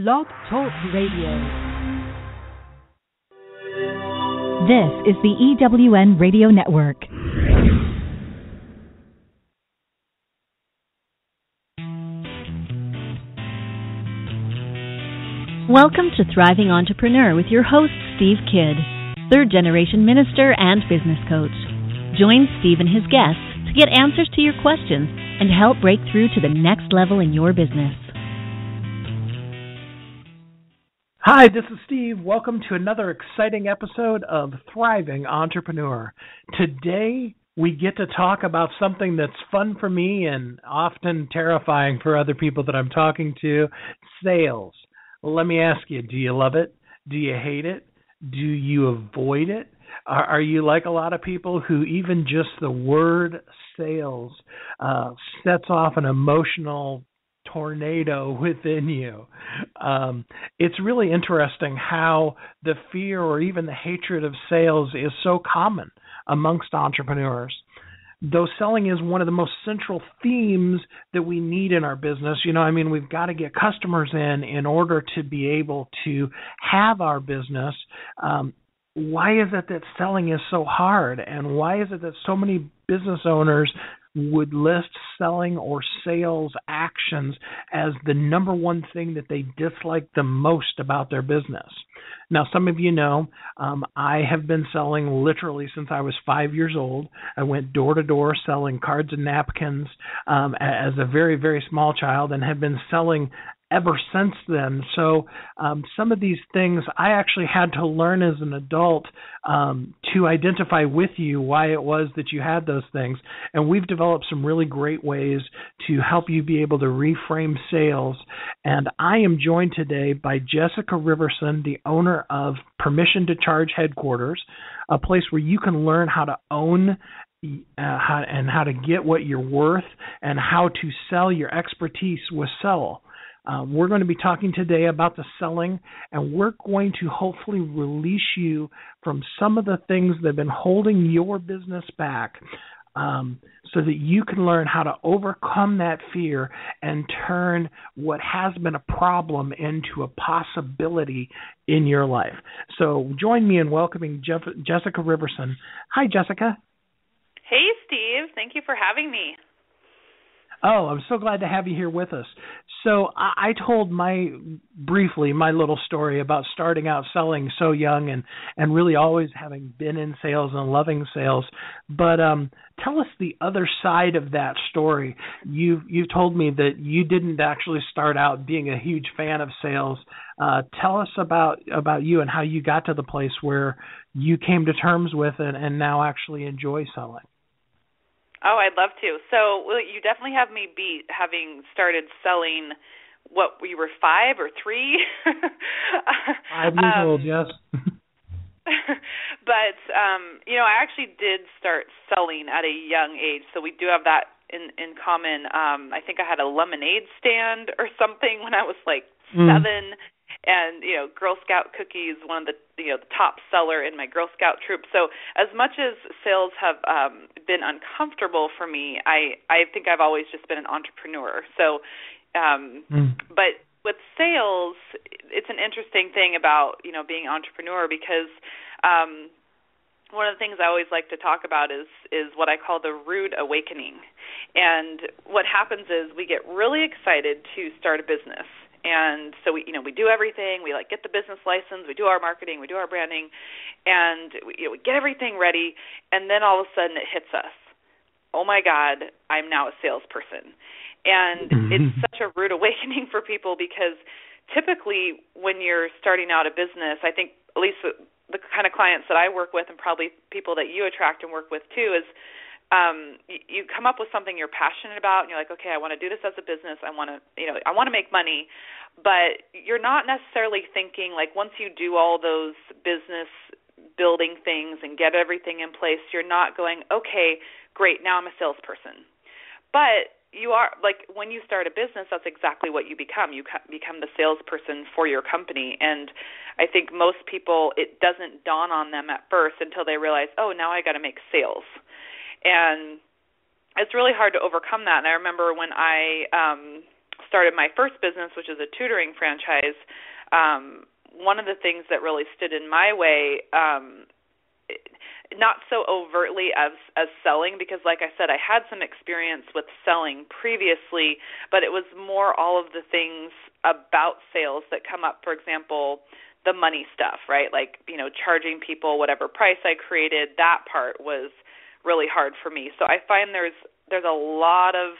Blog Talk Radio. This is the EWN Radio Network. Welcome to Thriving Entrepreneur with your host, Steve Kidd, third-generation minister and business coach. Join Steve and his guests to get answers to your questions and help break through to the next level in your business. Hi, this is Steve. Welcome to another exciting episode of Thriving Entrepreneur. Today, we get to talk about something that's fun for me and often terrifying for other people that I'm talking to, sales. Well, let me ask you, do you love it? Do you hate it? Do you avoid it? Are you like a lot of people who even just the word sales sets off an emotional tornado within you? It's really interesting how the fear or even the hatred of sales is so common amongst entrepreneurs. Though selling is one of the most central themes that we need in our business, we've got to get customers in order to be able to have our business. Why is it that selling is so hard? And why is it that so many business owners would list selling or sales actions as the number one thing that they dislike the most about their business? Now, some of you know, I have been selling literally since I was 5 years old. I went door to door selling cards and napkins as a very, very small child and have been selling ever since then. So some of these things I actually had to learn as an adult to identify with you why it was that you had those things. And we've developed some really great ways to help you be able to reframe sales. And I am joined today by Jessica Riverson, the owner of Permission to Charge Headquarters, a place where you can learn how to own how to get what you're worth and how to sell your expertise with Sell. We're going to be talking today about the selling, and we're going to hopefully release you from some of the things that have been holding your business back so that you can learn how to overcome that fear and turn what has been a problem into a possibility in your life. So join me in welcoming Jessica Riverson. Hi, Jessica. Hey, Steve. Thank you for having me. Oh, I'm so glad to have you here with us. So I told briefly my little story about starting out selling so young and really always having been in sales and loving sales. But tell us the other side of that story. You've told me that you didn't actually start out being a huge fan of sales. Tell us about you and how you got to the place where you came to terms with it and now actually enjoy selling. Oh, I'd love to. So you definitely have me beat having started selling, what, you were 5 or 3? 5 years old, yes. But, I actually did start selling at a young age, so we do have that in common. I think I had a lemonade stand or something when I was like 7. And, Girl Scout cookies, one of the top seller in my Girl Scout troop. So as much as sales have been uncomfortable for me, I think I've always just been an entrepreneur. So, but with sales, it's an interesting thing about, being an entrepreneur because one of the things I always like to talk about is what I call the rude awakening. And what happens is we get really excited to start a business. And so we do everything. We get the business license. We do our marketing. We do our branding, and we get everything ready. And then all of a sudden it hits us. Oh my God, I'm now a salesperson, and it's such a rude awakening for people because typically when you're starting out a business, I think at least the kind of clients that I work with, and probably people that you attract and work with too, is you come up with something you're passionate about, and you're like, okay, I want to do this as a business. I want to make money, but you're not necessarily thinking once you do all those business building things and get everything in place, you're not going, okay, great, now I'm a salesperson. But you are, when you start a business, that's exactly what you become. You become the salesperson for your company, and I think most people, it doesn't dawn on them at first until they realize, oh, now I got to make sales. And it's really hard to overcome that. And I remember when I started my first business, which is a tutoring franchise, one of the things that really stood in my way, not so overtly as selling, because like I said, I had some experience with selling previously, but it was more all of the things about sales that come up. For example, the money stuff, right? Like, charging people whatever price I created, that part was really hard for me. So I find there's a lot of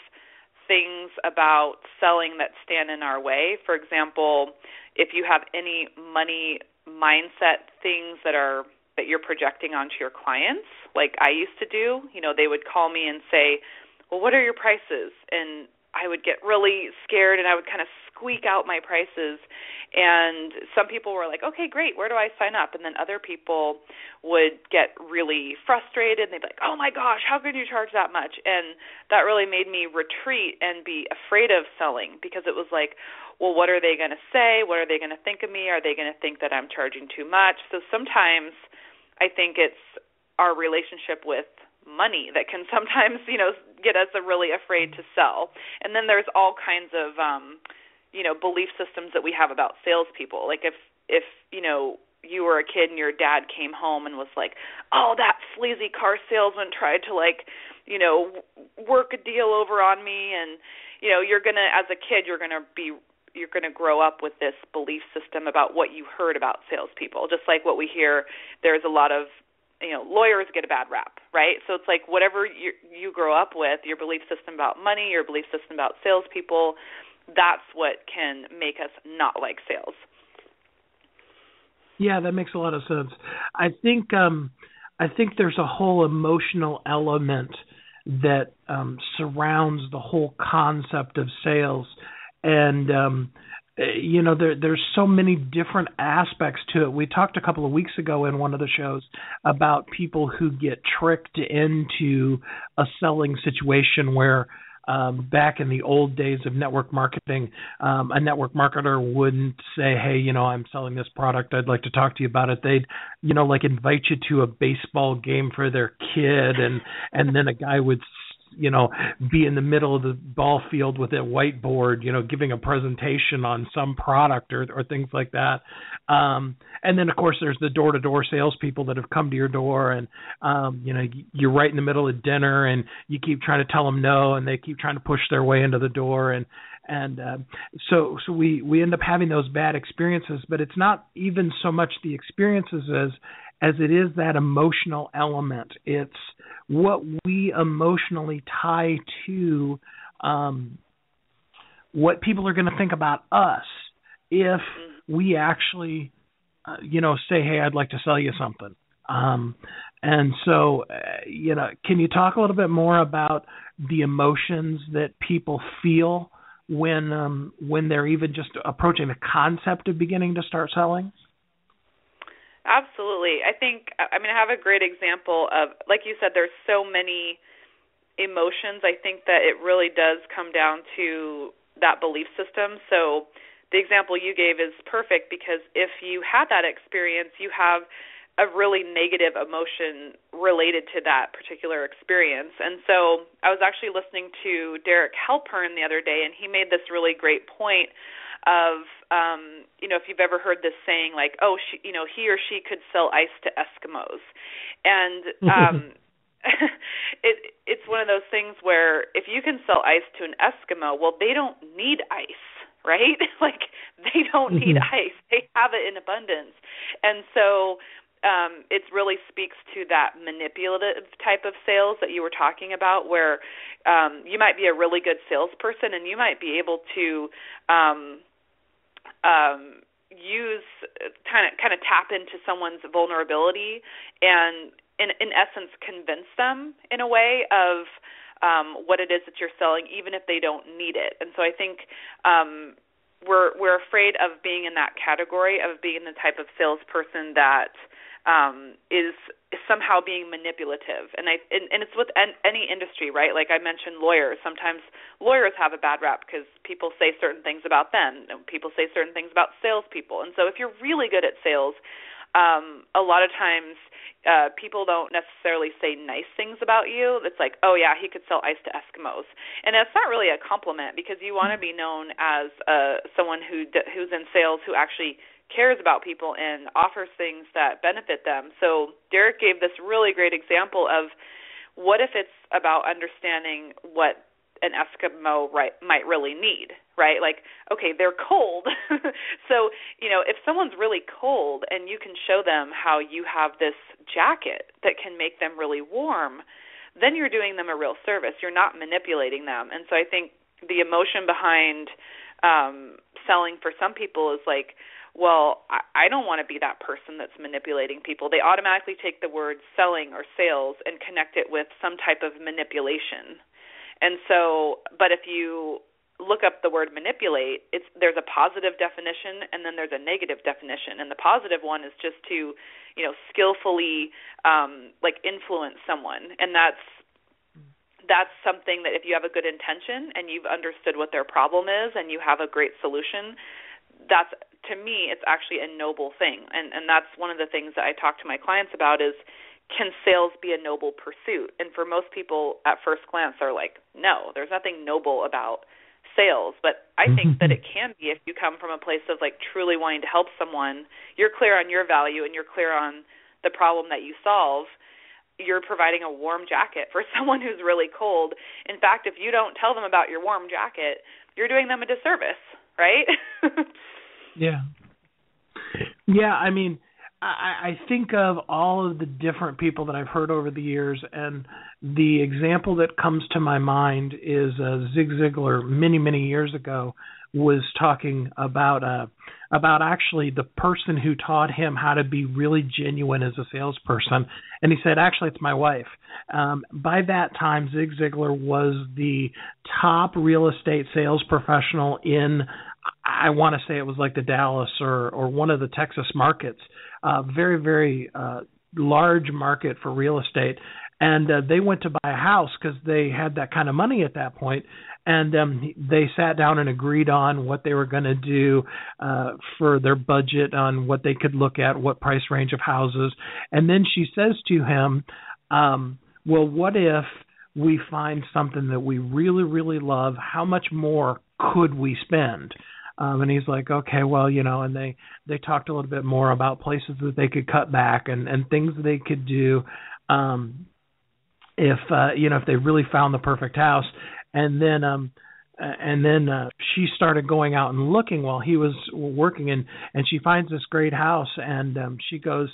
things about selling that stand in our way. For example, if you have any money mindset things that you're projecting onto your clients, like I used to do, they would call me and say, well, what are your prices? And I would get really scared and I would kind of squeak out my prices. And some people were like, okay, great, where do I sign up? And then other people would get really frustrated and they'd be like, oh my gosh, how could you charge that much? And that really made me retreat and be afraid of selling, because it was like, well, what are they going to say? What are they going to think of me? Are they going to think that I'm charging too much? So sometimes I think it's our relationship with money that can sometimes, get us really afraid to sell. And then there's all kinds of, belief systems that we have about salespeople. Like if you were a kid and your dad came home and was like, oh, that sleazy car salesman tried to work a deal over on me, and you're gonna, as a kid, you're gonna grow up with this belief system about what you heard about salespeople. Just like what we hear, there's a lot of lawyers get a bad rap, right? So it's like whatever you grow up with, your belief system about money, your belief system about salespeople, that's what can make us not like sales. Yeah, that makes a lot of sense. I think there's a whole emotional element that surrounds the whole concept of sales, and there's so many different aspects to it. We talked a couple of weeks ago in one of the shows about people who get tricked into a selling situation where back in the old days of network marketing, a network marketer wouldn't say, hey, I'm selling this product, I'd like to talk to you about it. They'd, invite you to a baseball game for their kid, and then a guy would be in the middle of the ball field with a whiteboard, giving a presentation on some product or things like that. And then, of course, there's the door-to-door salespeople that have come to your door, and, you're right in the middle of dinner, and you keep trying to tell them no, and they keep trying to push their way into the door. And so we end up having those bad experiences, but it's not even so much the experiences as it is that emotional element. It's what we emotionally tie to what people are going to think about us if we actually, say, hey, I'd like to sell you something. And so, can you talk a little bit more about the emotions that people feel when they're even just approaching the concept of beginning to start selling? Absolutely. I have a great example of, like you said, there's so many emotions. I think that it really does come down to that belief system. So the example you gave is perfect, because if you had that experience, you have a really negative emotion related to that particular experience. And so I was actually listening to Derek Halpern the other day, and he made this really great point of, if you've ever heard this saying, like, oh, he or she could sell ice to Eskimos. And it's one of those things where if you can sell ice to an Eskimo, well, they don't need ice, right? Like, they don't need ice. They have it in abundance. And so it really speaks to that manipulative type of sales that you were talking about, where you might be a really good salesperson and you might be able to use kind of tap into someone's vulnerability and in essence convince them in a way of what it is that you're selling, even if they don't need it. And so I think we're afraid of being in that category, of being the type of salesperson that is somehow being manipulative, and it's with any industry, right? Like I mentioned, lawyers. Sometimes lawyers have a bad rap because people say certain things about them, and people say certain things about salespeople. And so, if you're really good at sales, A lot of times people don't necessarily say nice things about you. It's like, oh, yeah, he could sell ice to Eskimos. And that's not really a compliment, because you want to be known as someone who's in sales who actually cares about people and offers things that benefit them. So Derek gave this really great example of, what if it's about understanding what an Eskimo might really need, right? Like, okay, they're cold. So, if someone's really cold and you can show them how you have this jacket that can make them really warm, then you're doing them a real service. You're not manipulating them. And so I think the emotion behind selling for some people is like, well, I don't want to be that person that's manipulating people. They automatically take the word selling or sales and connect it with some type of manipulation. And so, but if you look up the word manipulate, there's a positive definition and then there's a negative definition. And the positive one is just to, skillfully influence someone. And that's something that if you have a good intention and you've understood what their problem is and you have a great solution, that's, to me, it's actually a noble thing. And that's one of the things that I talk to my clients about is, can sales be a noble pursuit? And for most people at first glance, they're like, no, there's nothing noble about sales. But I think that it can be if you come from a place of truly wanting to help someone. You're clear on your value and you're clear on the problem that you solve. You're providing a warm jacket for someone who's really cold. In fact, if you don't tell them about your warm jacket, you're doing them a disservice, right? Yeah. Yeah, I mean, I think of all of the different people that I've heard over the years, and the example that comes to my mind is Zig Ziglar many, many years ago was talking about actually the person who taught him how to be really genuine as a salesperson. And he said, actually, it's my wife. By that time, Zig Ziglar was the top real estate sales professional in, I want to say it was like the Dallas or one of the Texas markets. Very, very large market for real estate. And they went to buy a house because they had that kind of money at that point. And they sat down and agreed on what they were going to do for their budget, on what they could look at, what price range of houses. And then she says to him, well, what if we find something that we really, really love? How much more could we spend? And he's like, okay, well, and they talked a little bit more about places that they could cut back and things that they could do if they really found the perfect house. And then she started going out and looking while he was working, and she finds this great house, and she goes,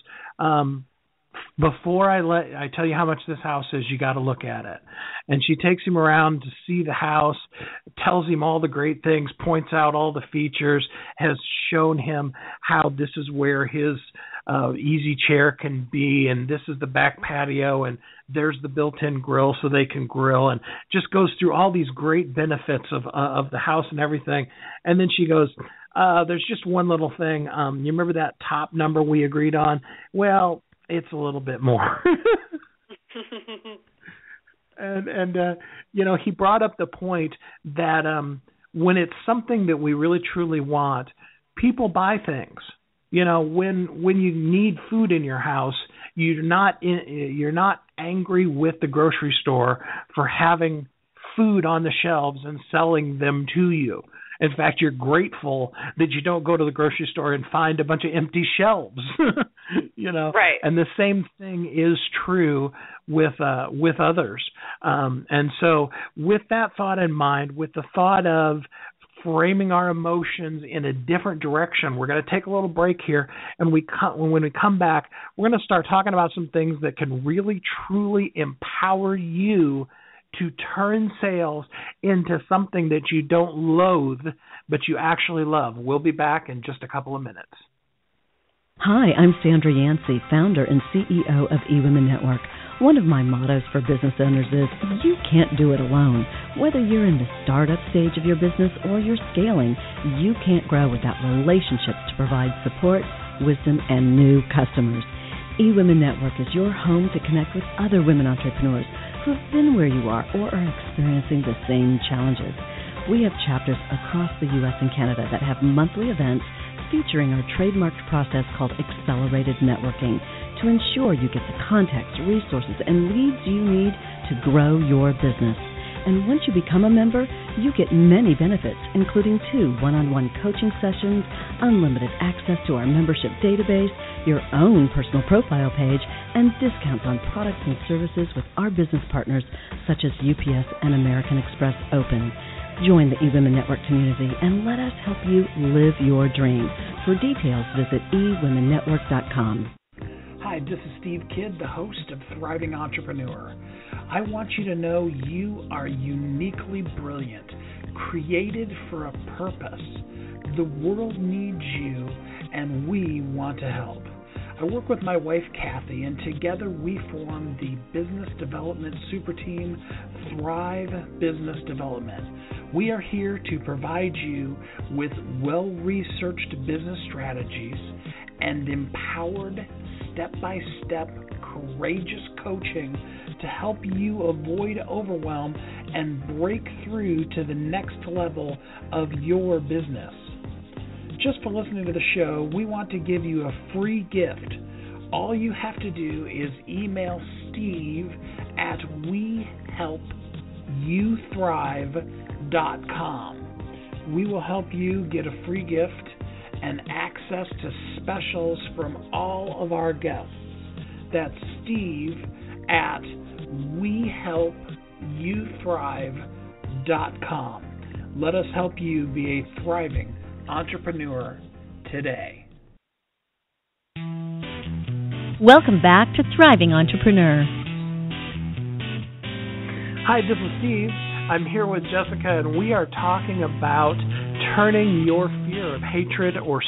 before I tell you how much this house is, you got to look at it. And she takes him around to see the house, tells him all the great things, points out all the features, has shown him how this is where his easy chair can be, and this is the back patio, and there's the built-in grill so they can grill, and just goes through all these great benefits of the house and everything. And then she goes, there's just one little thing. You remember that top number we agreed on? Well, it's a little bit more. and he brought up the point that when it's something that we really truly want, people buy things. When you need food in your house, you're not angry with the grocery store for having food on the shelves and selling them to you. In fact, you're grateful that you don't go to the grocery store and find a bunch of empty shelves, Right. And the same thing is true with others. And so with that thought in mind, with the thought of framing our emotions in a different direction, we're going to take a little break here. And when we come back, we're going to start talking about some things that can really, truly empower you to turn sales into something that you don't loathe, but you actually love. We'll be back in just a couple of minutes. Hi, I'm Sandra Yancey, founder and CEO of eWomen Network. One of my mottos for business owners is, you can't do it alone. Whether you're in the startup stage of your business or you're scaling, you can't grow without relationships to provide support, wisdom, and new customers. eWomen Network is your home to connect with other women entrepreneurs who have been where you are or are experiencing the same challenges. We have chapters across the U.S. and Canada that have monthly events featuring our trademarked process called accelerated networking to ensure you get the contacts, resources, and leads you need to grow your business. And once you become a member, you get many benefits, including 2 one-on-one coaching sessions, unlimited access to our membership database, your own personal profile page, and discounts on products and services with our business partners such as UPS and American Express Open. Join the eWomen Network community and let us help you live your dream. For details, visit eWomenNetwork.com. Hi, this is Steve Kidd, the host of Thriving Entrepreneur. I want you to know you are uniquely brilliant, created for a purpose. The world needs you, and we want to help. I work with my wife, Kathy, and together we form the business development super team, Thrive Business Development. We are here to provide you with well-researched business strategies and empowered step-by-step courageous coaching to help you avoid overwhelm and break through to the next level of your business. Just for listening to the show, we want to give you a free gift. All you have to do is email Steve at wehelpyouthrive.com. We will help you get a free gift and access to specials from all of our guests. That's Steve at wehelpyouthrive.com. Let us help you be a thriving entrepreneur today. Welcome back to Thriving Entrepreneur. Hi, this is Steve. I'm here with Jessica, and we are talking about turning your fear of hatred or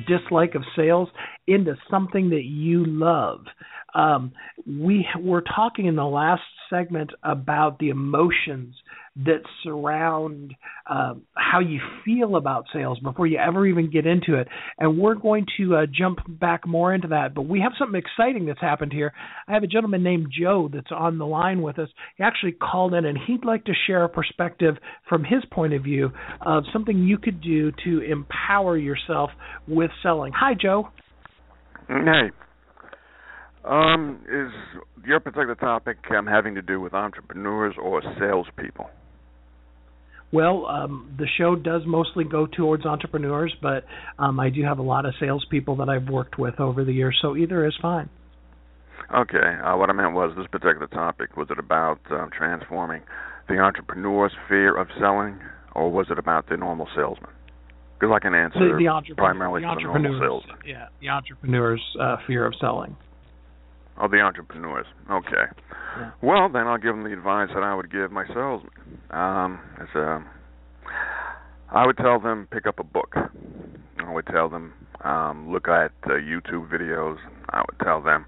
dislike of sales into something that you love. We were talking in the last segment about the emotions that surround how you feel about sales before you ever even get into it. And we're going to jump back more into that. But we have something exciting that's happened here. I have a gentleman named Joe that's on the line with us. He actually called in, and he'd like to share a perspective from his point of view of something you could do to empower yourself with selling. Hi, Joe. Hey. Is your particular topic having to do with entrepreneurs or salespeople? Well, the show does mostly go towards entrepreneurs, but I do have a lot of salespeople that I've worked with over the years, so either is fine. Okay. What I meant was this particular topic, was it about transforming the entrepreneur's fear of selling, or was it about the normal salesman? Because I can answer primarily for the normal salesman. Yeah, the entrepreneur's fear of selling. Oh, the entrepreneurs. Okay. Yeah. Well, then I'll give them the advice that I would give my salesman. I would tell them pick up a book. I would tell them look at YouTube videos. I would tell them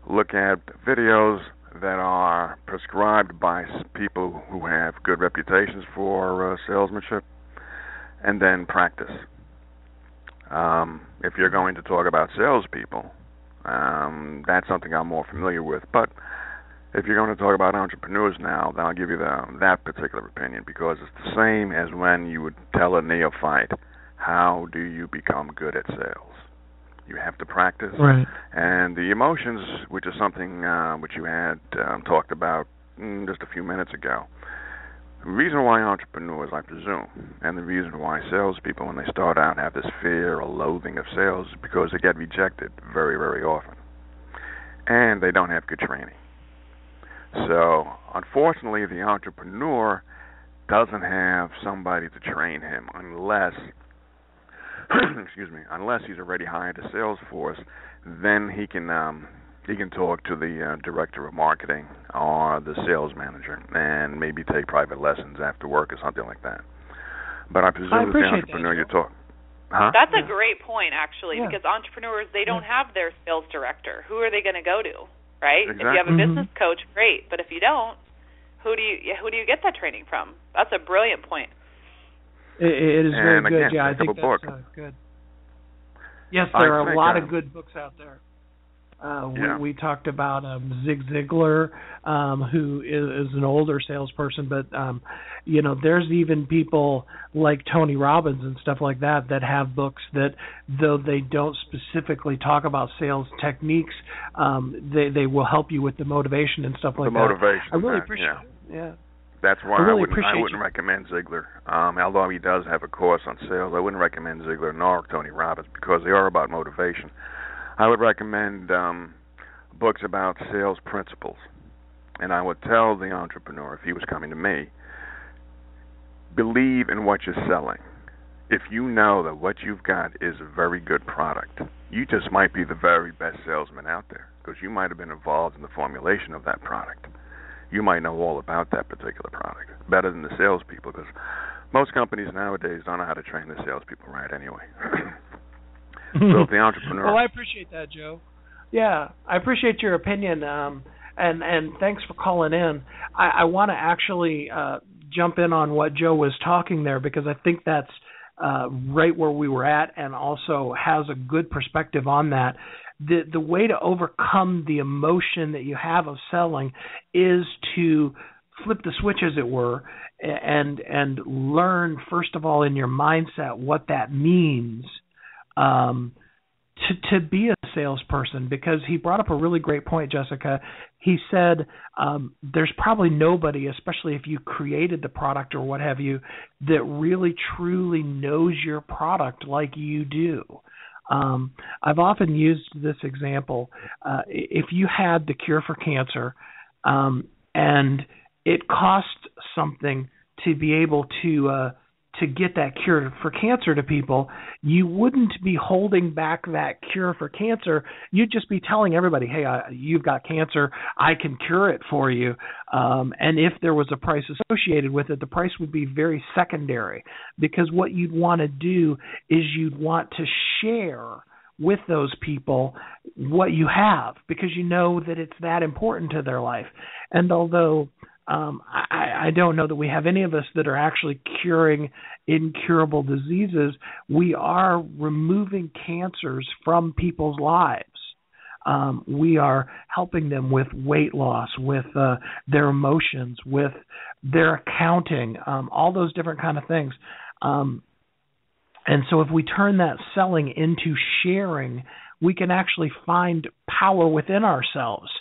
look at videos that are prescribed by people who have good reputations for salesmanship, and then practice. If you're going to talk about salespeople, that's something I'm more familiar with. But if you're going to talk about entrepreneurs now, then I'll give you that particular opinion, because it's the same as when you would tell a neophyte, how do you become good at sales? You have to practice. Right. And the emotions, which is something which you had talked about just a few minutes ago. The reason why entrepreneurs, I presume, and the reason why salespeople, when they start out, have this fear or loathing of sales is because they get rejected very, very often. And they don't have good training. So, unfortunately, the entrepreneur doesn't have somebody to train him unless unless he's already hired a sales force. Then he can talk to the director of marketing or the sales manager and maybe take private lessons after work or something like that. But I presume the entrepreneur you talk. Huh? That's a great point, actually, because entrepreneurs, they don't have their sales director. Who are they going to go to, right? Exactly. If you have a business coach, great. But if you don't, who do you get that training from? That's a brilliant point. It is very and good. Again, yeah, I think that's good. Yes, there are a lot of good books out there. We talked about Zig Ziglar, who is an older salesperson, but there's even people like Tony Robbins and stuff like that have books that, though they don't specifically talk about sales techniques, they will help you with the motivation and stuff like that. The motivation. I really appreciate it. Yeah. That's why I wouldn't recommend Ziglar. Although he does have a course on sales, I wouldn't recommend Ziglar nor Tony Robbins because they are about motivation. I would recommend books about sales principles. And I would tell the entrepreneur, if he was coming to me, believe in what you're selling. If you know that what you've got is a very good product, you just might be the very best salesman out there because you might have been involved in the formulation of that product. You might know all about that particular product better than the salespeople because most companies nowadays don't know how to train the salespeople right anyway. So if the entrepreneur... Well, I appreciate that, Joe. Yeah, I appreciate your opinion, and thanks for calling in. I want to actually jump in on what Joe was talking there because I think that's right where we were at and also has a good perspective on that. The way to overcome the emotion that you have of selling is to flip the switch, as it were, and learn, first of all, in your mindset what that means to be a salesperson, because he brought up a really great point, Jessica. He said there's probably nobody, especially if you created the product or what have you, that really truly knows your product like you do. I've often used this example. If you had the cure for cancer and it cost something to be able to get that cure for cancer to people, you wouldn't be holding back that cure for cancer. You'd just be telling everybody, hey, you've got cancer. I can cure it for you. And if there was a price associated with it, the price would be very secondary, because what you'd want to do is you'd want to share with those people what you have, because you know that it's that important to their life. And although I don't know that we have any of us that are actually curing incurable diseases, we are removing cancers from people's lives. We are helping them with weight loss, with their emotions, with their accounting, all those different kind of things. And so if we turn that selling into sharing, we can actually find power within ourselves.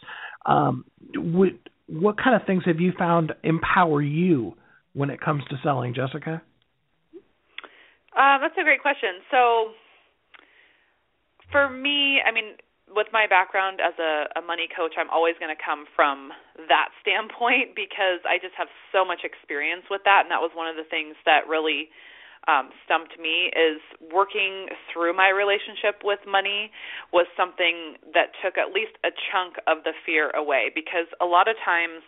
What kind of things have you found empower you when it comes to selling, Jessica? That's a great question. So for me, I mean, with my background as a money coach, I'm always going to come from that standpoint because I just have so much experience with that, and that was one of the things that really stumped me, is working through my relationship with money was something that took at least a chunk of the fear away, because a lot of times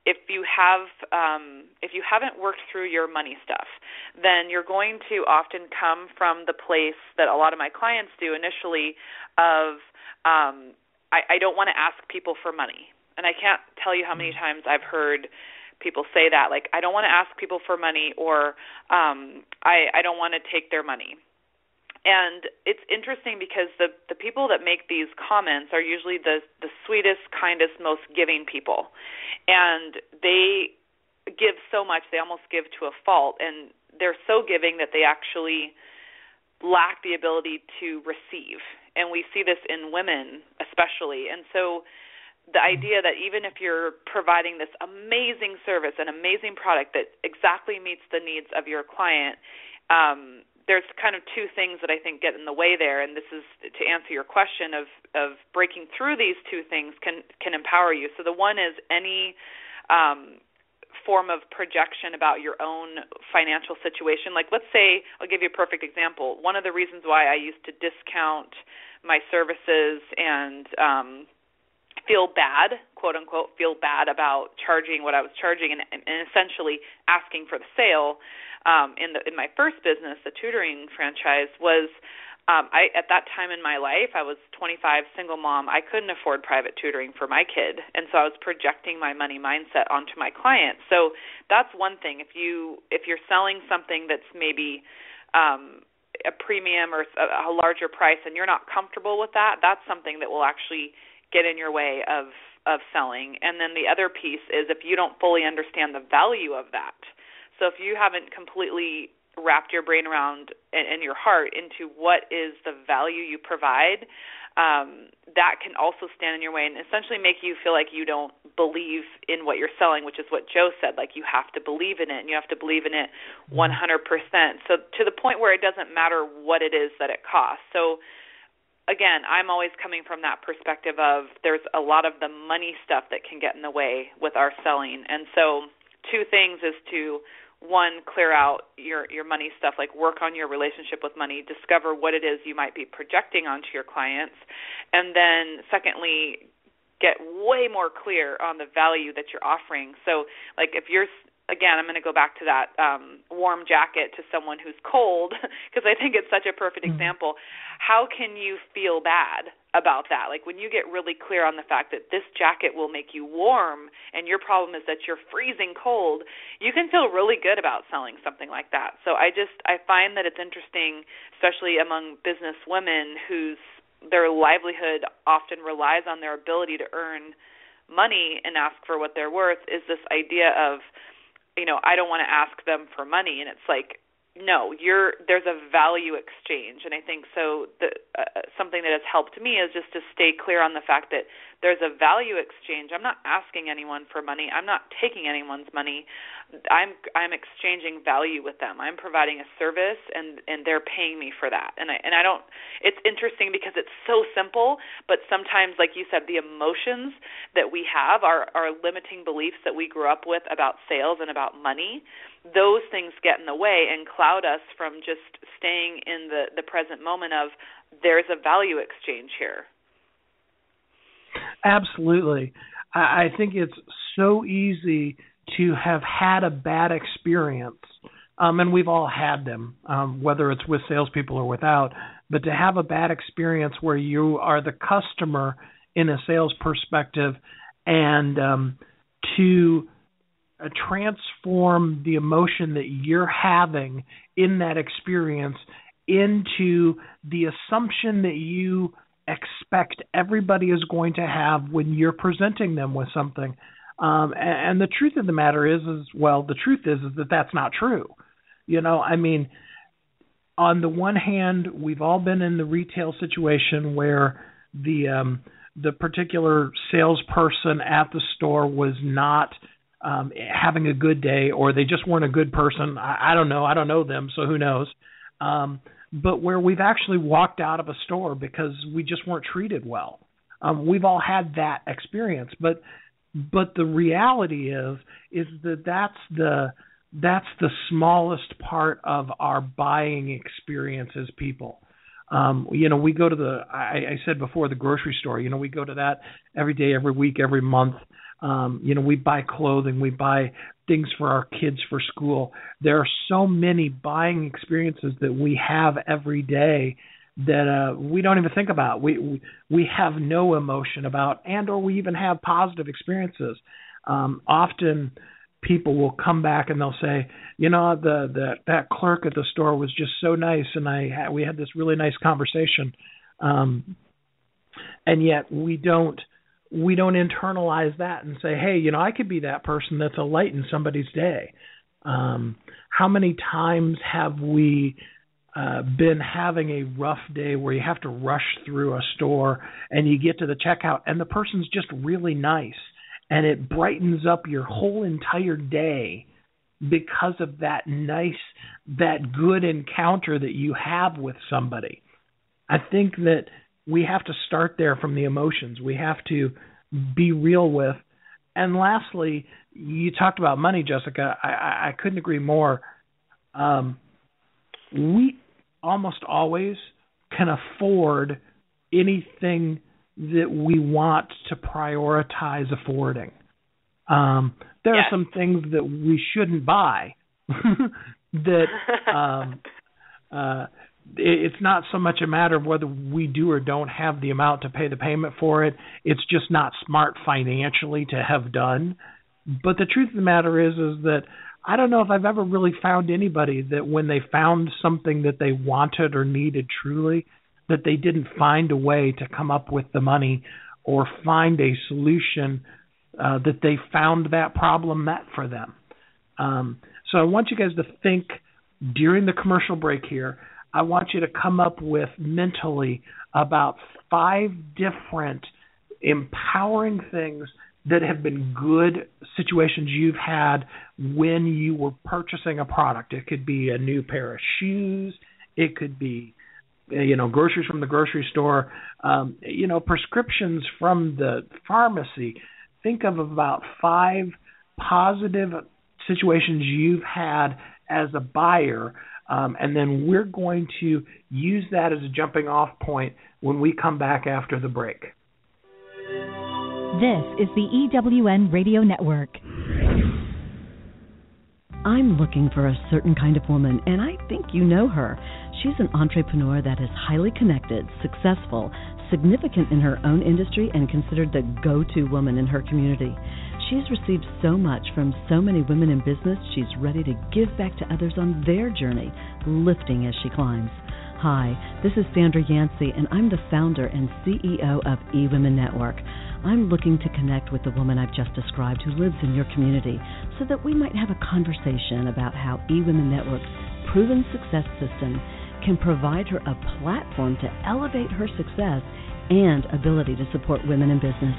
if you haven't worked through your money stuff, then you're going to often come from the place that a lot of my clients do initially of I don't want to ask people for money. And I can't tell you how many times I've heard people say that, like, I don't want to ask people for money, or I don't want to take their money. And it's interesting because the people that make these comments are usually the sweetest, kindest, most giving people. And they give so much, they almost give to a fault. And they're so giving that they actually lack the ability to receive. And we see this in women especially. And so the idea that even if you're providing this amazing service, an amazing product that exactly meets the needs of your client, there's kind of two things that I think get in the way there, and this is to answer your question of breaking through these two things can empower you. So the one is any form of projection about your own financial situation. Like, let's say, I'll give you a perfect example. One of the reasons why I used to discount my services and feel bad, quote unquote, feel bad about charging what I was charging and essentially asking for the sale in my first business, the tutoring franchise, was I at that time in my life, I was 25, single mom. I couldn't afford private tutoring for my kid, and so I was projecting my money mindset onto my client. So that's one thing. If you're selling something that's maybe a premium or a larger price and you're not comfortable with that, that's something that will actually get in your way of selling. And then the other piece is if you don't fully understand the value of that. So if you haven't completely wrapped your brain around and your heart into what is the value you provide, that can also stand in your way and essentially make you feel like you don't believe in what you're selling, which is what Joe said, like you have to believe in it and you have to believe in it 100%. So to the point where it doesn't matter what it is that it costs. So again, I'm always coming from that perspective of there's a lot of the money stuff that can get in the way with our selling. And so two things is to, one, clear out your money stuff, like work on your relationship with money, discover what it is you might be projecting onto your clients, and then secondly, get way more clear on the value that you're offering. So like if you're, again, I'm going to go back to that warm jacket to someone who's cold because I think it's such a perfect example. How can you feel bad about that? Like when you get really clear on the fact that this jacket will make you warm and your problem is that you're freezing cold, you can feel really good about selling something like that. So I find that it's interesting, especially among business women whose their livelihood often relies on their ability to earn money and ask for what they're worth, is this idea of, I don't want to ask them for money. And it's like, no, there's a value exchange. And I think so something that has helped me is just to stay clear on the fact that there's a value exchange. I'm not asking anyone for money. I'm not taking anyone's money. I'm exchanging value with them. I'm providing a service and they're paying me for that. And I don't, it's interesting because it's so simple, but sometimes, like you said, the emotions that we have, our limiting beliefs that we grew up with about sales and about money, those things get in the way and cloud us from just staying in the present moment of there's a value exchange here. Absolutely. I think it's so easy to have had a bad experience, and we've all had them, whether it's with salespeople or without, but to have a bad experience where you are the customer in a sales perspective and to transform the emotion that you're having in that experience into the assumption that you expect everybody is going to have when you're presenting them with something. And the truth of the matter is that that's not true. On the one hand, we've all been in the retail situation where the particular salesperson at the store was not having a good day, or they just weren't a good person. I don't know. I don't know them, so who knows? But where we've actually walked out of a store because we just weren't treated well. We've all had that experience, but the reality is that that's the smallest part of our buying experience as people. We go to I said before, the grocery store. We go to that every day, every week, every month. We buy clothing, we buy things for our kids for school. There are so many buying experiences that we have every day that we don't even think about. We have no emotion about, or we even have positive experiences. Often people will come back and they'll say, that clerk at the store was just so nice, and we had this really nice conversation. And yet we don't internalize that and say, hey, I could be that person that's a light in somebody's day. How many times have we been having a rough day where you have to rush through a store and you get to the checkout and the person's just really nice and it brightens up your whole entire day because of that good encounter that you have with somebody? I think that we have to start there from the emotions. We have to be real with. And lastly, you talked about money, Jessica. I couldn't agree more. We almost always can afford anything that we want to prioritize affording. There are some things that we shouldn't buy that it's not so much a matter of whether we do or don't have the amount to pay the payment for it. It's just not smart financially to have done. But the truth of the matter is that I don't know if I've ever really found anybody that when they found something that they wanted or needed truly, that they didn't find a way to come up with the money or find a solution that they found that problem met for them. So I want you guys to think during the commercial break here. I want you to come up with mentally about 5 different empowering things that have been good situations you've had when you were purchasing a product. It could be a new pair of shoes. It could be, groceries from the grocery store, prescriptions from the pharmacy. Think of about 5 positive situations you've had as a buyer, and then we're going to use that as a jumping off point when we come back after the break. This is the EWN Radio Network. I'm looking for a certain kind of woman, and I think you know her. She's an entrepreneur that is highly connected, successful, significant in her own industry, and considered the go-to woman in her community. She's received so much from so many women in business, she's ready to give back to others on their journey, lifting as she climbs. Hi, this is Sandra Yancey, and I'm the founder and CEO of eWomen Network. I'm looking to connect with the woman I've just described who lives in your community so that we might have a conversation about how eWomen Network's proven success system can provide her a platform to elevate her success and ability to support women in business.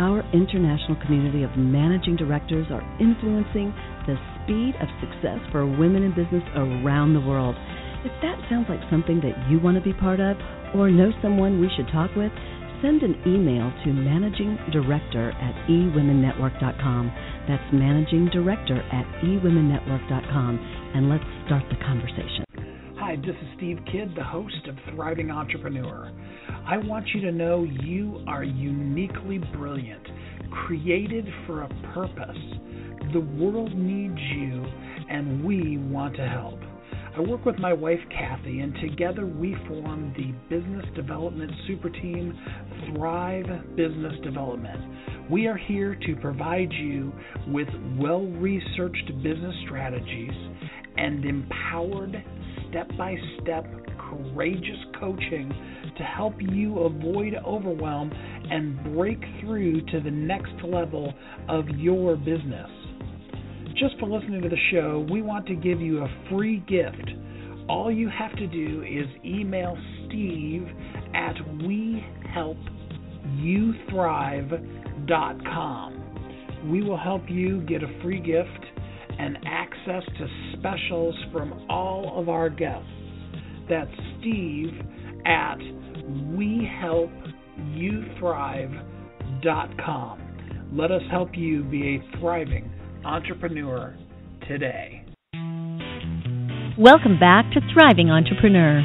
Our international community of managing directors are influencing the speed of success for women in business around the world. If that sounds like something that you want to be part of or know someone we should talk with, send an email to managingdirector@ewomennetwork.com. That's managingdirector@ewomennetwork.com, and let's start the conversation. Hi, this is Steve Kidd, the host of Thriving Entrepreneur. I want you to know you are uniquely brilliant, created for a purpose. The world needs you, and we want to help. I work with my wife, Kathy, and together we form the business development super team, Thrive Business Development. We are here to provide you with well-researched business strategies and empowered step-by-step courageous coaching to help you avoid overwhelm and break through to the next level of your business. Just for listening to the show, we want to give you a free gift. All you have to do is email Steve at wehelpyouthrive.com. We will help you get a free gift and access to specials from all of our guests. That's Steve at wehelpyouthrive.com. Let us help you be a thriving entrepreneur today. Welcome back to Thriving Entrepreneur.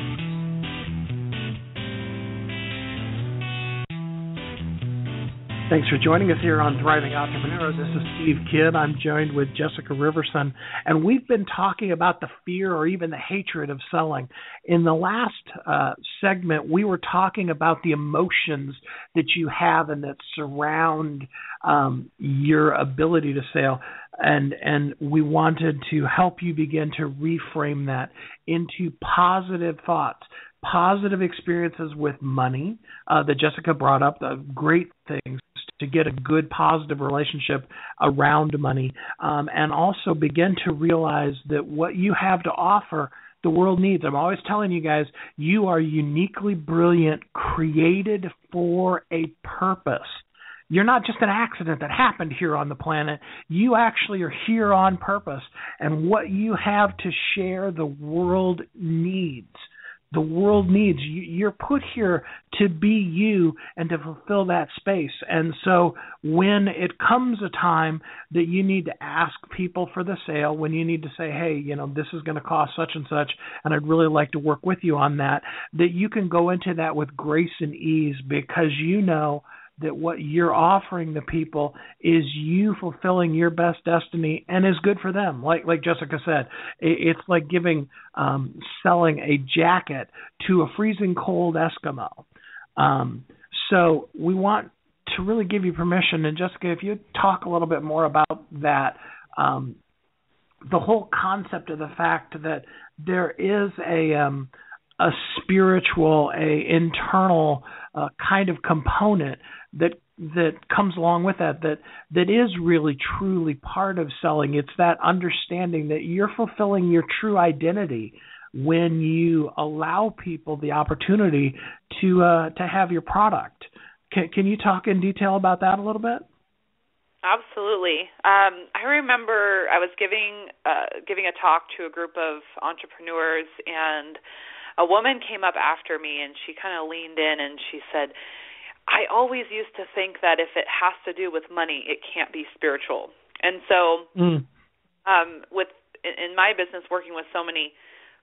Thanks for joining us here on Thriving Entrepreneur. This is Steve Kidd. I'm joined with Jessica Riverson, and we've been talking about the fear or even the hatred of selling. In the last segment, we were talking about the emotions that you have and that surround your ability to sell, and we wanted to help you begin to reframe that into positive thoughts. Positive experiences with money that Jessica brought up, the great things to get a good positive relationship around money, and also begin to realize that what you have to offer the world needs. I'm always telling you guys, you are uniquely brilliant, created for a purpose. You're not just an accident that happened here on the planet. You actually are here on purpose, and what you have to share the world needs. The world needs you. You're put here to be you and to fulfill that space. And so when it comes a time that you need to ask people for the sale, when you need to say, hey, this is going to cost such and such, and I'd really like to work with you on that, that you can go into that with grace and ease because you know that what you're offering the people is you fulfilling your best destiny and is good for them. Like Jessica said, it's like selling a jacket to a freezing cold Eskimo. So we want to really give you permission. And Jessica, if you talk a little bit more about that, the whole concept of the fact that there is a spiritual, internal kind of component that comes along with that is really truly part of selling. It's that understanding that you're fulfilling your true identity when you allow people the opportunity to have your product. Can you talk in detail about that a little bit? Absolutely. I remember I was giving a talk to a group of entrepreneurs, and a woman came up after me, and she kind of leaned in and she said, I always used to think that if it has to do with money, it can't be spiritual. And so in my business, working with so many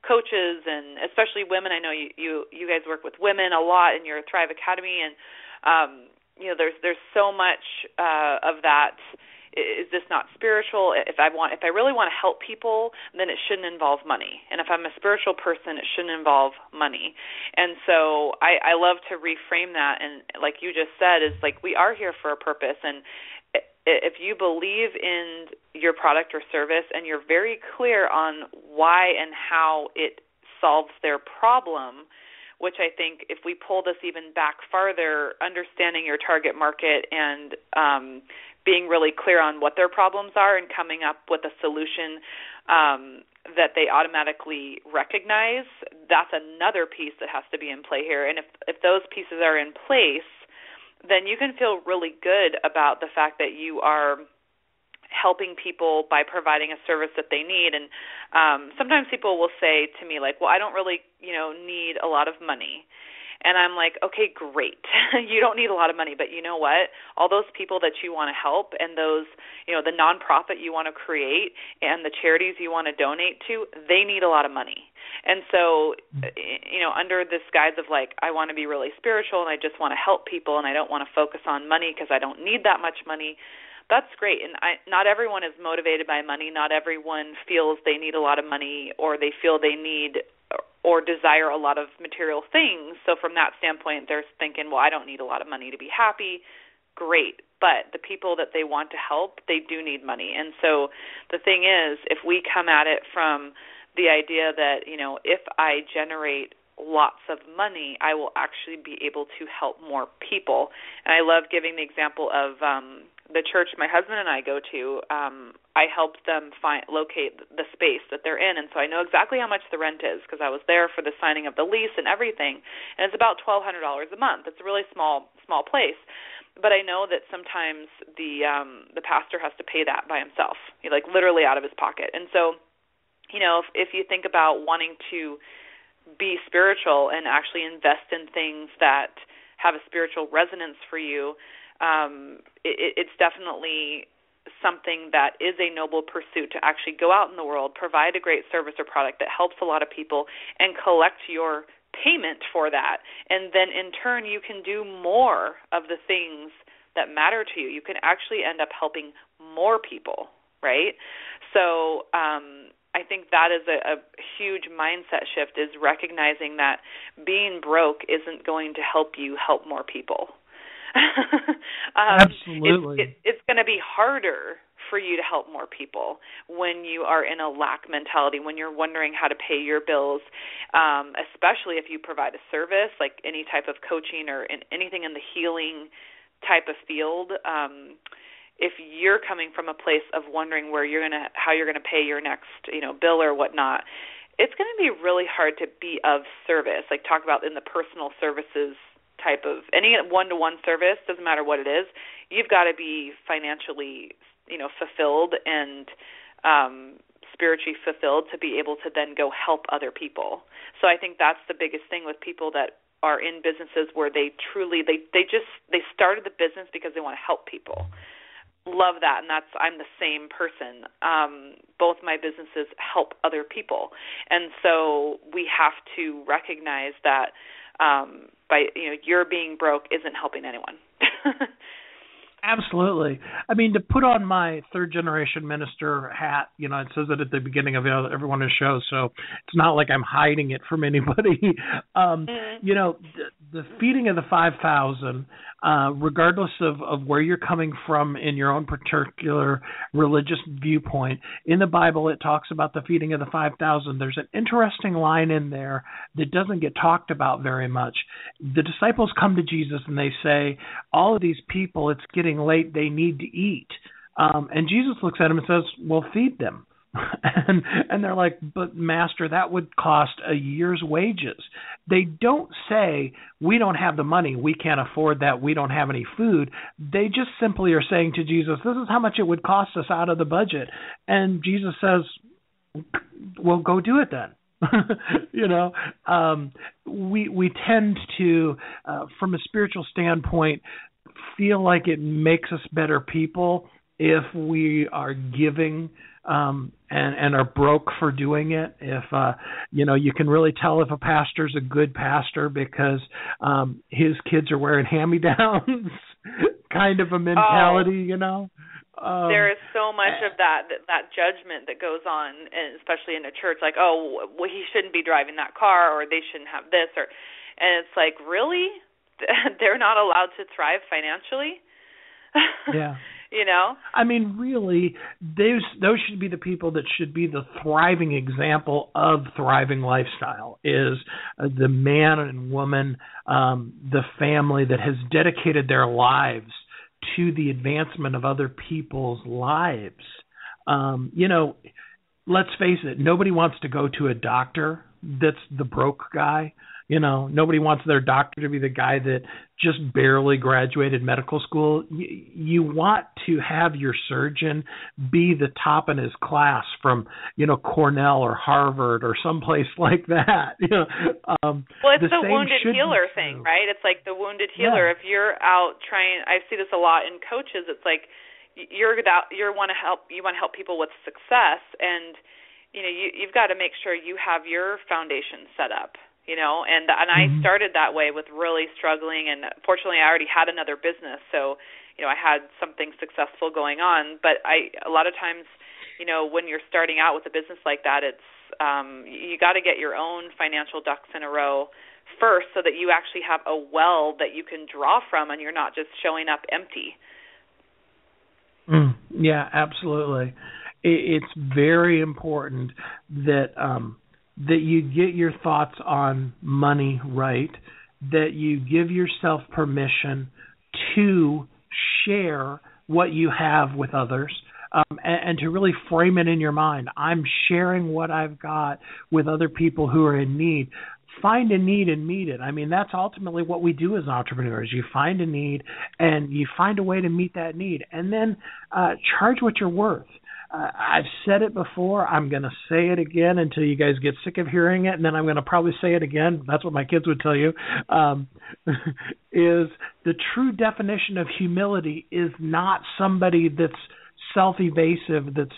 coaches and especially women, I know you guys work with women a lot in your Thrive Academy, and there's so much of that. Is this not spiritual? If I really want to help people, then it shouldn't involve money. And if I'm a spiritual person, it shouldn't involve money. And so I love to reframe that. And like you just said, is like we are here for a purpose. And if you believe in your product or service and you're very clear on why and how it solves their problem, which I think if we pull this even back farther, understanding your target market and being really clear on what their problems are and coming up with a solution that they automatically recognize, that's another piece that has to be in play here. And if those pieces are in place, then you can feel really good about the fact that you are helping people by providing a service that they need. And sometimes people will say to me, like, well, I don't really, need a lot of money. And I'm like, okay, great. You don't need a lot of money, but you know what? All those people that you want to help and those, the nonprofit you want to create and the charities you want to donate to, they need a lot of money. And so, under this guise of like, I want to be really spiritual and I just want to help people and I don't want to focus on money because I don't need that much money, that's great. And not everyone is motivated by money. Not everyone feels they need a lot of money or they feel they need or desire a lot of material things. So from that standpoint, they're thinking, well, I don't need a lot of money to be happy. Great. But the people that they want to help, they do need money. And so the thing is, if we come at it from the idea that, if I generate lots of money, I will actually be able to help more people. And I love giving the example of the church my husband and I go to. I helped them locate the space that they're in, and so I know exactly how much the rent is because I was there for the signing of the lease and everything, and it's about $1,200 a month. It's a really small place, but I know that sometimes the pastor has to pay that by himself, like literally out of his pocket. And so, if you think about wanting to be spiritual and actually invest in things that have a spiritual resonance for you, it's definitely something that is a noble pursuit to actually go out in the world, provide a great service or product that helps a lot of people, and collect your payment for that. And then in turn, you can do more of the things that matter to you. You can actually end up helping more people, right? So I think that is a huge mindset shift, is recognizing that being broke isn't going to help you help more people. Absolutely. It's going to be harder for you to help more people when you are in a lack mentality, when you're wondering how to pay your bills, especially if you provide a service like any type of coaching or anything in the healing type of field. If you're coming from a place of wondering how you're going to pay your next bill or whatnot, it's going to be really hard to be of service. Like talk about in the personal services type of any one-to-one service, doesn't matter what it is, you've got to be financially, fulfilled and spiritually fulfilled to be able to then go help other people. So I think that's the biggest thing with people that are in businesses where they truly they started the business because they want to help people. Love that, and I'm the same person. Both my businesses help other people, and so we have to recognize that by your being broke isn't helping anyone. Absolutely. I mean, to put on my third generation minister hat, it says it at the beginning of every one of the shows, so it's not like I'm hiding it from anybody. the feeding of the 5,000, regardless of where you're coming from in your own particular religious viewpoint, in the Bible it talks about the feeding of the 5,000. There's an interesting line in there that doesn't get talked about very much. The disciples come to Jesus and they say, all of these people, it's getting late, they need to eat. And Jesus looks at them and says, well, feed them. And they're like, but Master, that would cost a year's wages. They don't say, we don't have the money, we can't afford that, we don't have any food. They just simply are saying to Jesus, this is how much it would cost us out of the budget. And Jesus says, well, go do it then. We tend to, from a spiritual standpoint, feel like it makes us better people if we are giving and are broke for doing it. If you can really tell if a pastor's a good pastor because his kids are wearing hand-me-downs, kind of a mentality, there is so much of that judgment that goes on, and especially in a church, like, oh, well, he shouldn't be driving that car, or they shouldn't have this, and it's like, really? They're not allowed to thrive financially? Yeah. I mean, really, those should be the people that should be the thriving example of thriving lifestyle, is the man and woman, the family that has dedicated their lives to the advancement of other people's lives. Let's face it, nobody wants to go to a doctor that's the broke guy. Nobody wants their doctor to be the guy that just barely graduated medical school. You want to have your surgeon be the top in his class from, Cornell or Harvard or someplace like that. Well, it's the wounded healer thing, right? It's like the wounded healer. Yeah. If you're out trying, I see this a lot in coaches. It's like you want to help people with success, and you've got to make sure you have your foundation set up. And I started that way with really struggling, and fortunately I already had another business, so I had something successful going on. But a lot of times, when you're starting out with a business like that, it's you got to get your own financial ducks in a row first, so that you actually have a well that you can draw from, and you're not just showing up empty. Yeah, absolutely. It's very important that you get your thoughts on money right, that you give yourself permission to share what you have with others, and to really frame it in your mind. I'm sharing what I've got with other people who are in need. Find a need and meet it. I mean, that's ultimately what we do as entrepreneurs. You find a need and you find a way to meet that need, and then charge what you're worth. I've said it before. I'm going to say it again until you guys get sick of hearing it, and then I'm going to probably say it again. That's what my kids would tell you. Is the true definition of humility is not somebody that's self-evasive, that's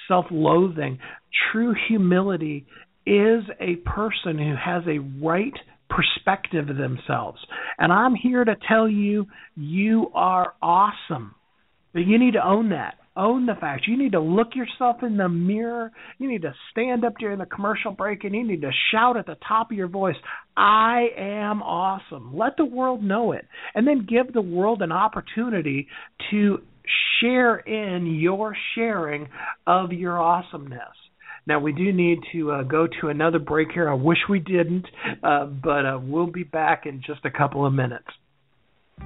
self-loathing. True humility is a person who has a right perspective of themselves. And I'm here to tell you, you are awesome. But you need to own that. Own the fact. You need to look yourself in the mirror. You need to stand up during the commercial break, and you need to shout at the top of your voice, I am awesome. Let the world know it. And then give the world an opportunity to share in your sharing of your awesomeness. Now, we do need to go to another break here. I wish we didn't, but we'll be back in just a couple of minutes.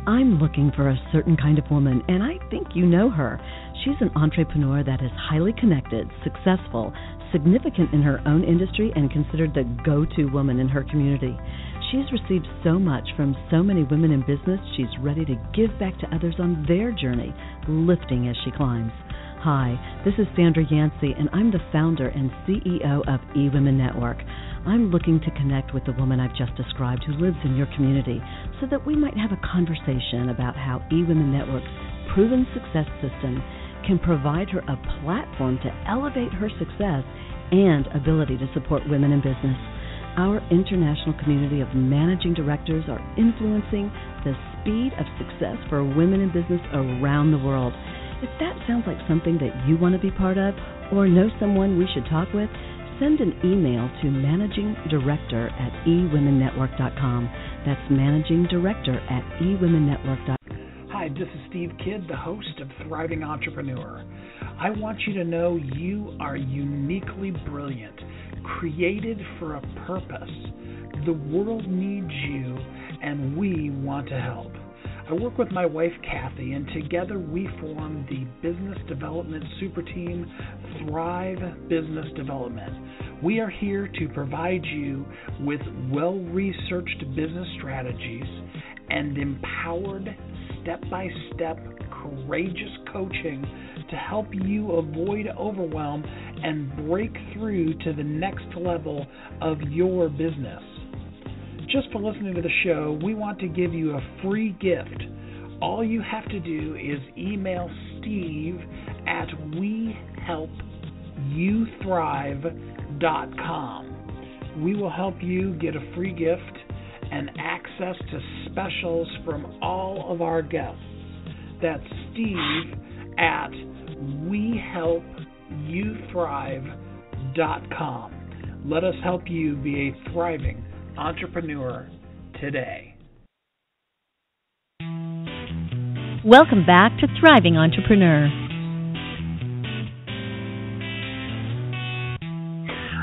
I'm looking for a certain kind of woman, and I think you know her. She's an entrepreneur that is highly connected, successful, significant in her own industry, and considered the go-to woman in her community. She's received so much from so many women in business, she's ready to give back to others on their journey, lifting as she climbs. Hi, this is Sandra Yancey, and I'm the founder and CEO of eWomen Network. I'm looking to connect with the woman I've just described who lives in your community so that we might have a conversation about how eWomen Network's proven success system can provide her a platform to elevate her success and ability to support women in business. Our international community of managing directors are influencing the speed of success for women in business around the world. If that sounds like something that you want to be part of or know someone we should talk with, send an email to managingdirector@ewomennetwork.com. That's Managing Director at eWomenNetwork.com. Hi, this is Steve Kidd, the host of Thriving Entrepreneur. I want you to know you are uniquely brilliant, created for a purpose. The world needs you, and we want to help. I work with my wife, Kathy, and together we form the business development super team, Thrive Business Development. We are here to provide you with well-researched business strategies and empowered, step-by-step, courageous coaching to help you avoid overwhelm and break through to the next level of your business. Just for listening to the show, we want to give you a free gift. All you have to do is email Steve at wehelpyouthrive.com. We will help you get a free gift and access to specials from all of our guests. That's Steve at wehelpyouthrive.com. Let us help you be a thriving entrepreneur today. Welcome back to Thriving Entrepreneur.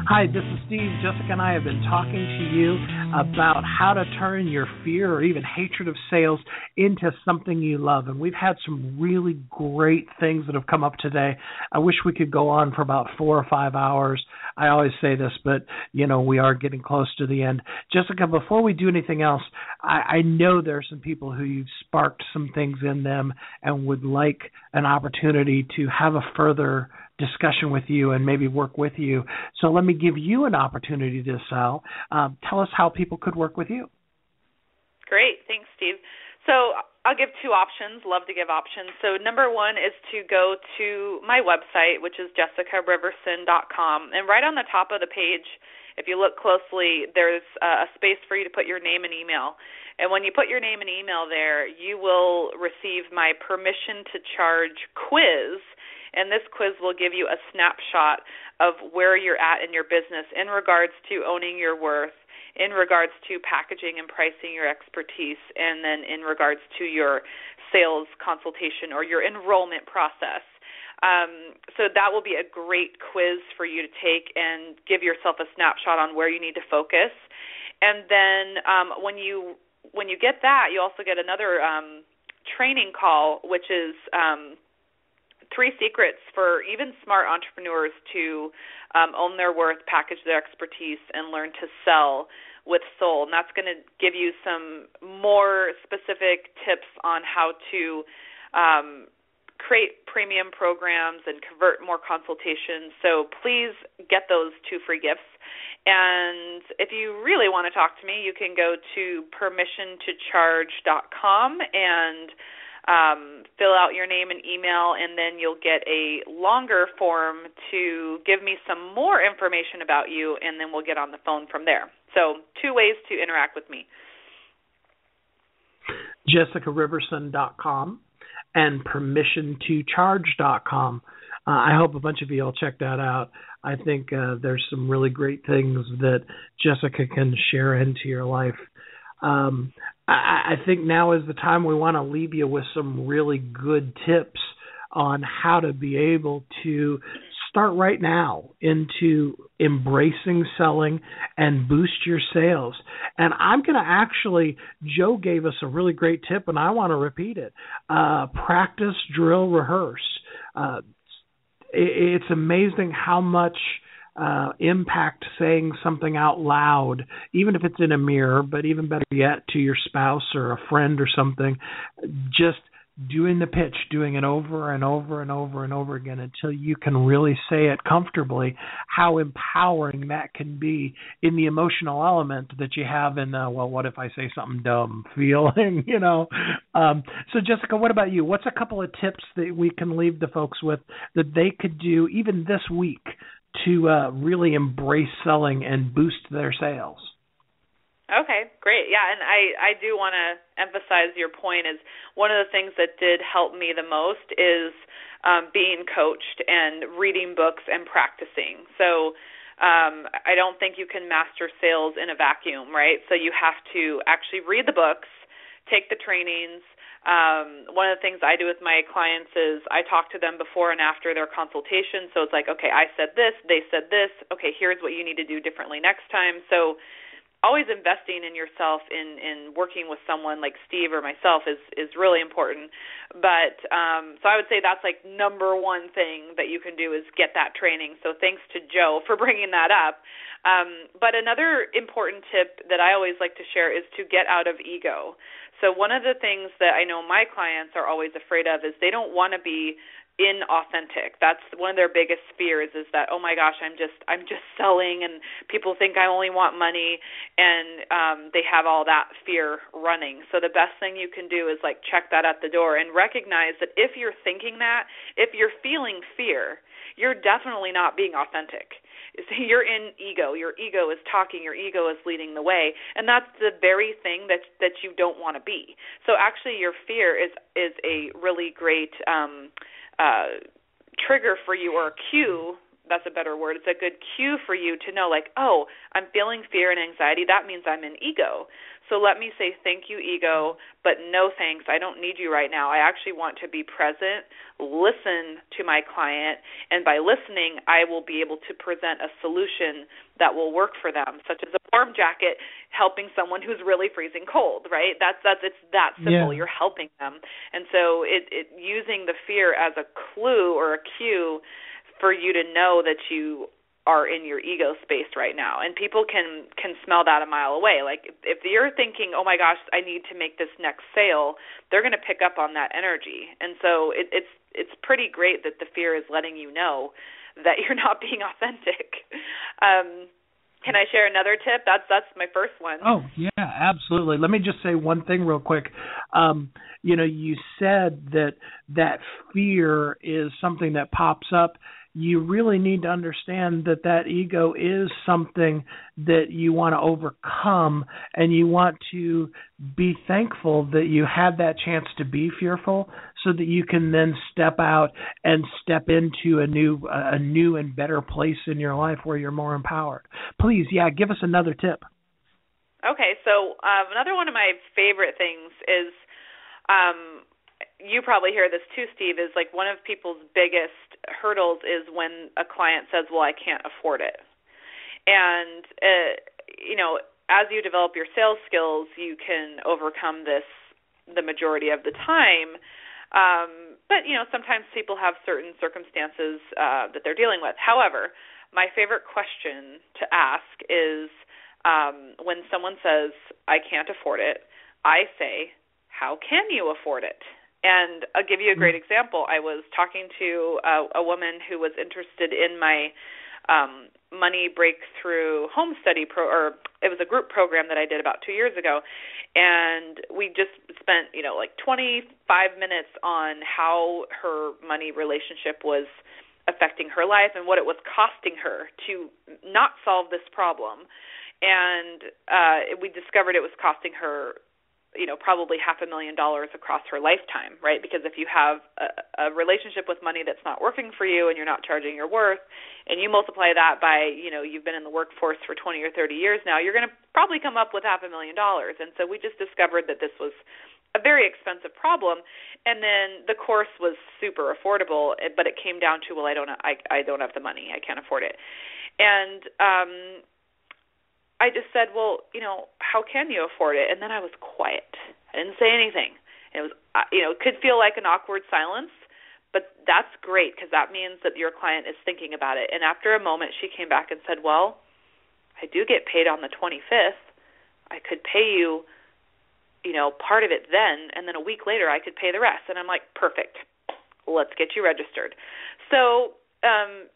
Hi, this is Steve. Jessica and I have been talking to you about how to turn your fear or even hatred of sales into something you love. And we've had some really great things that have come up today. I wish we could go on for about 4 or 5 hours. I always say this, but, we are getting close to the end. Jessica, before we do anything else, I know there are some people who you've sparked some things in them and would like an opportunity to have a further discussion with you and maybe work with you. So let me give you an opportunity to sell. Tell us how people could work with you. Great. Thanks, Steve. So I'll give 2 options. Love to give options. So number 1 is to go to my website, which is jessicariverson.com. And right on the top of the page, if you look closely, there's a space for you to put your name and email. And when you put your name and email there, you will receive my permission to charge quiz. And this quiz will give you a snapshot of where you're at in your business in regards to owning your worth, in regards to packaging and pricing your expertise, and then in regards to your sales consultation or your enrollment process. So that will be a great quiz for you to take and give yourself a snapshot on where you need to focus. And then when you get that, you also get another training call, which is 3 secrets for even smart entrepreneurs to own their worth, package their expertise, and learn to sell with soul. And that's going to give you some more specific tips on how to create premium programs and convert more consultations. So please get those 2 free gifts. And if you really want to talk to me, you can go to permissiontocharge.com and fill out your name and email, and then you'll get a longer form to give me some more information about you, and then we'll get on the phone from there. So 2 ways to interact with me. JessicaRiverson.com and permissiontocharge.com. I hope a bunch of you will check that out. I think there's some really great things that Jessica can share into your life. I think now is the time we want to leave you with some really good tips on how to be able to start right now into embracing selling and boost your sales. And I'm going to actually, Joe gave us a really great tip, and I want to repeat it. Practice, drill, rehearse. It's amazing how much impact saying something out loud, even if it's in a mirror, but even better yet to your spouse or a friend or something, just doing the pitch, doing it over and over and over and over again until you can really say it comfortably, how empowering that can be in the emotional element that you have in, what if I say something dumb feeling, So Jessica, what about you? What's a couple of tips that we can leave the folks with that they could do even this week to really embrace selling and boost their sales? Okay, great. Yeah, and I do want to emphasize your point is one of the things that did help me the most is being coached and reading books and practicing. So I don't think you can master sales in a vacuum, right? So you have to actually read the books, take the trainings. One of the things I do with my clients is I talk to them before and after their consultation. So it's like, okay, I said this, they said this. Okay, here's what you need to do differently next time. So always investing in yourself in working with someone like Steve or myself is really important. But so I would say that's like number one thing that you can do is get that training. So thanks to Joe for bringing that up. But another important tip that I always like to share is to get out of ego. So one of the things that I know my clients are always afraid of is they don't want to be inauthentic. That's one of their biggest fears is that, oh my gosh, I'm just selling and people think I only want money, and they have all that fear running. So the best thing you can do is like check that at the door and recognize that if you're thinking that, if you're feeling fear, you're definitely not being authentic. You're in ego. Your ego is talking. Your ego is leading the way, and that's the very thing that you don't want to be. So actually, your fear is a really great trigger for you, or a cue. That's a better word. It's a good cue for you to know, like, oh, I'm feeling fear and anxiety. That means I'm in ego. So let me say thank you, ego, but no thanks. I don't need you right now. I actually want to be present, listen to my client, and by listening, I will be able to present a solution that will work for them, such as a warm jacket helping someone who's really freezing cold, right? It's that simple. Yeah. You're helping them. And so using the fear as a clue or a cue for you to know that you are in your ego space right now. And people can smell that a mile away. Like if you're thinking, oh my gosh, I need to make this next sale, they're going to pick up on that energy. And so it's pretty great that the fear is letting you know that you're not being authentic. Can I share another tip? That's my first one. Oh, yeah, absolutely. Let me just say one thing real quick. You said that fear is something that pops up. You really need to understand that ego is something that you want to overcome, and you want to be thankful that you had that chance to be fearful so that you can then step out and step into a new and better place in your life where you're more empowered. Please, give us another tip. Okay, so another one of my favorite things is you probably hear this too, Steve, is like one of people's biggest hurdles is when a client says, well, I can't afford it. And, as you develop your sales skills, you can overcome this the majority of the time. But, sometimes people have certain circumstances that they're dealing with. However, my favorite question to ask is when someone says, I can't afford it, I say, how can you afford it? And I'll give you a great example. I was talking to a woman who was interested in my money breakthrough home study or it was a group program that I did about 2 years ago, and we just spent 25 minutes on how her money relationship was affecting her life and what it was costing her to not solve this problem. And we discovered it was costing her probably $500,000 across her lifetime, right? Because if you have a relationship with money that's not working for you and you're not charging your worth, and you multiply that by, you've been in the workforce for 20 or 30 years now, you're going to probably come up with $500,000. And so we just discovered that this was a very expensive problem. And then the course was super affordable, but it came down to, well, I don't have the money. I can't afford it. And I just said, well, how can you afford it? And then I was quiet. I didn't say anything. It was, it could feel like an awkward silence, but that's great because that means that your client is thinking about it. And after a moment, she came back and said, well, I do get paid on the 25th. I could pay you, part of it then, and then a week later I could pay the rest. And I'm like, perfect. Let's get you registered. So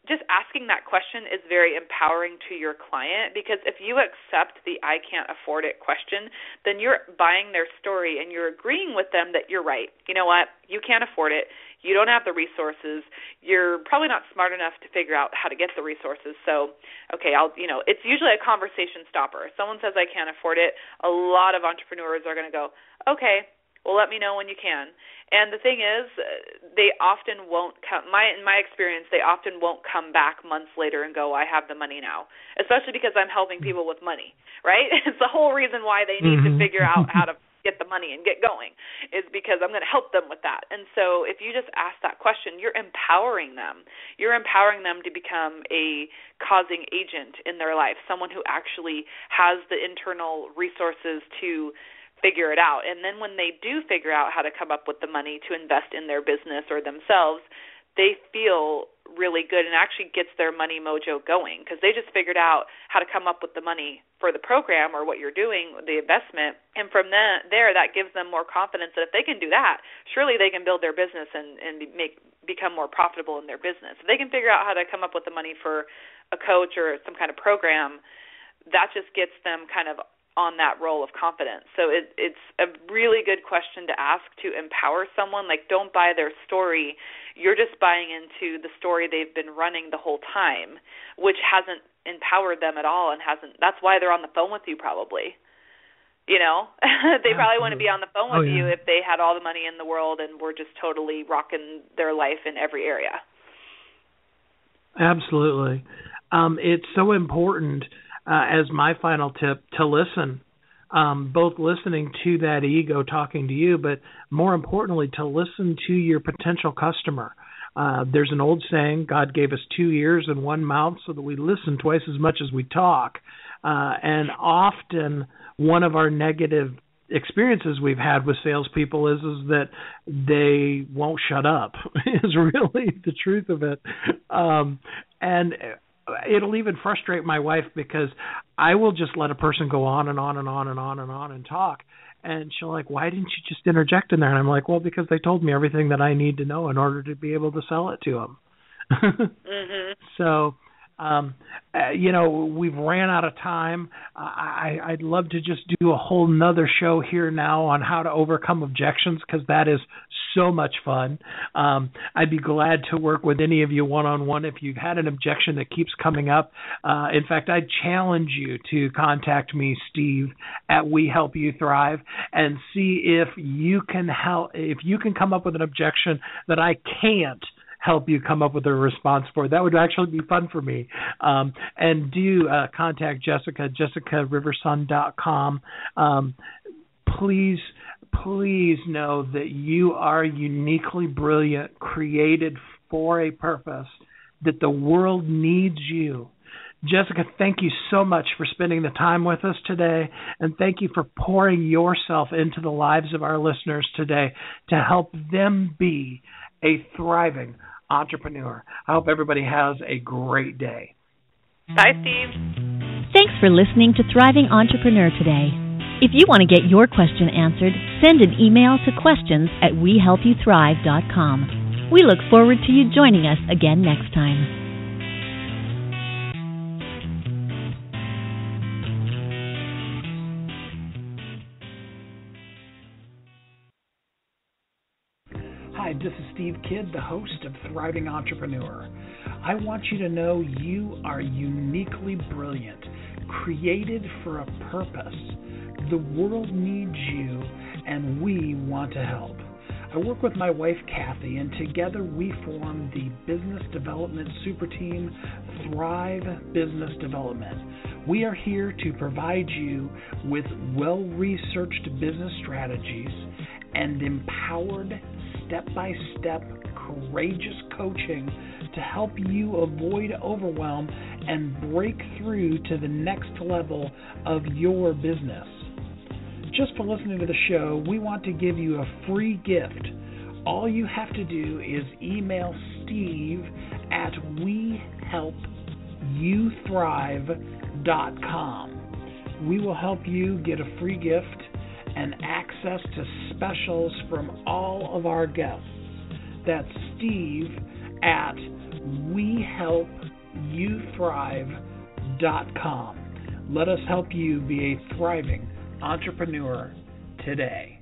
just asking that question is very empowering to your client, because if you accept the I can't afford it question, then you're buying their story and you're agreeing with them that you're right. You know what? You can't afford it. You don't have the resources. You're probably not smart enough to figure out how to get the resources. So, okay, it's usually a conversation stopper. If someone says I can't afford it, a lot of entrepreneurs are going to go, okay, Well, let me know when you can. And the thing is, they often won't come. In my experience, they often won't come back months later and go, I have the money now, especially because I'm helping people with money, right? It's the whole reason why they need to figure out how to get the money and get going, is because I'm going to help them with that. And so if you just ask that question, you're empowering them. You're empowering them to become a causing agent in their life, someone who actually has the internal resources to figure it out. And then when they do figure out how to come up with the money to invest in their business or themselves, they feel really good and actually gets their money mojo going, because they just figured out how to come up with the money for the program or what you're doing, the investment. And from there, that gives them more confidence that if they can do that, surely they can build their business and become more profitable in their business. If they can figure out how to come up with the money for a coach or some kind of program, that just gets them kind of on that role of confidence. So it's a really good question to ask to empower someone. Like, don't buy their story. You're just buying into the story they've been running the whole time, which hasn't empowered them at all, and that's why they're on the phone with you probably. You know, they probably wouldn't be on the phone with you if they had all the money in the world and were just totally rocking their life in every area. Absolutely. It's so important, as my final tip, to listen, both listening to that ego talking to you, but more importantly, to listen to your potential customer. There's an old saying, God gave us 2 ears and 1 mouth so that we listen twice as much as we talk. And often one of our negative experiences we've had with salespeople is that they won't shut up, is really the truth of it. And it'll even frustrate my wife, because I will just let a person go on and on and on and on and on and talk. And she'll like, why didn't you just interject in there? And I'm like, well, because they told me everything that I need to know in order to be able to sell it to them. So, we've ran out of time. I'd love to just do a whole nother show here now on how to overcome objections, because that is so much fun. I'd be glad to work with any of you one-on-one if you've had an objection that keeps coming up. In fact, I challenge you to contact me, Steve, at We Help You Thrive, and see if you can come up with an objection that I can't help you come up with a response for. That would actually be fun for me. And do contact Jessica, jessicariverson.com. Please know that you are uniquely brilliant, created for a purpose, that the world needs you. Jessica, thank you so much for spending the time with us today, and thank you for pouring yourself into the lives of our listeners today to help them be a thriving entrepreneur. I hope everybody has a great day. Bye, Steve. Thanks for listening to Thriving Entrepreneur today. If you want to get your question answered, send an email to questions@wehelpyouthrive.com. We look forward to you joining us again next time. Hi, this is Steve Kidd, the host of Thriving Entrepreneur. I want you to know you are uniquely brilliant, created for a purpose. The world needs you, and we want to help. I work with my wife, Kathy, and together we form the business development super team, Thrive Business Development. We are here to provide you with well-researched business strategies and empowered step-by-step, courageous coaching to help you avoid overwhelm and break through to the next level of your business. Just for listening to the show, we want to give you a free gift. All you have to do is email Steve at wehelpyouthrive.com. We will help you get a free gift and access to specials from all of our guests. That's Steve at wehelpyouthrive.com. Let us help you be a thriving entrepreneur today.